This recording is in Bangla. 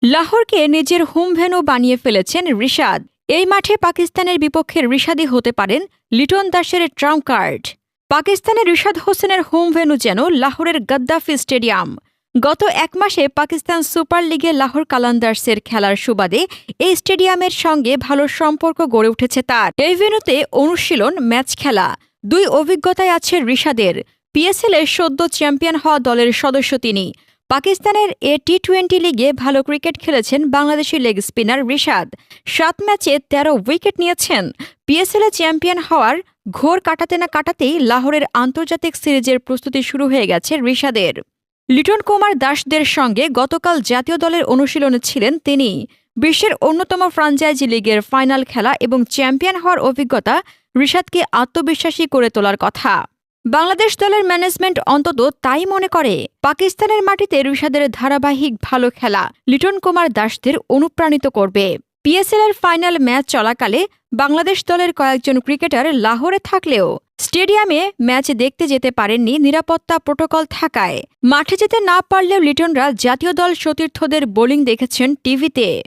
লাহোরকে নিজের হোম ভেন্যু বানিয়ে ফেলেছেন রিশাদ। এই মাঠে পাকিস্তানের বিপক্ষে রিশাদই হতে পারেন লিটন দাসের ট্রাম্প কার্ড। পাকিস্তানের রিশাদ হোসেনের হোম ভেন্যু যেন লাহোরের গদ্দাফি স্টেডিয়াম। গত এক মাসে পাকিস্তান সুপার লিগে লাহোর কালান্দার্সের খেলার সুবাদে এই স্টেডিয়ামের সঙ্গে ভালো সম্পর্ক গড়ে উঠেছে তার। এই ভেন্যুতে অনুশীলন, ম্যাচ খেলা দুই অভিজ্ঞতায় আছে রিশাদের। পিএসএল-এ সদ্য চ্যাম্পিয়ন হওয়া দলের সদস্য তিনি। পাকিস্তানের টি-20 লিগে ভালো ক্রিকেট খেলেছেন বাংলাদেশি লেগ স্পিনার রিশাদ। ৭ ম্যাচে ১৩ উইকেট নিয়েছেন। পিএসএল-এ চ্যাম্পিয়ন হওয়ার ঘোর কাটাতে না কাটাতেই লাহোরের আন্তর্জাতিক সিরিজের প্রস্তুতি শুরু হয়ে গেছে রিশাদের। লিটন কুমার দাসদের সঙ্গে গতকাল জাতীয় দলের অনুশীলনে ছিলেন তিনি। বিশ্বের অন্যতম ফ্রাঞ্চাইজি লিগের ফাইনাল খেলা এবং চ্যাম্পিয়ন হওয়ার অভিজ্ঞতা রিশাদকে আত্মবিশ্বাসী করে তোলার কথা। বাংলাদেশ দলের ম্যানেজমেন্ট অন্তত তাই মনে করে। পাকিস্তানের মাটিতে রিশাদের ধারাবাহিক ভালো খেলা লিটন কুমার দাসদের অনুপ্রাণিত করবে। পিএসএল-এর ফাইনাল ম্যাচ চলাকালে বাংলাদেশ দলের কয়েকজন ক্রিকেটার লাহোরে থাকলেও স্টেডিয়ামে ম্যাচ দেখতে যেতে পারেননি নিরাপত্তা প্রোটোকল থাকায়। মাঠে যেতে না পারলেও লিটনরা জাতীয় দল সতীর্থদের বোলিং দেখেছেন টিভিতে।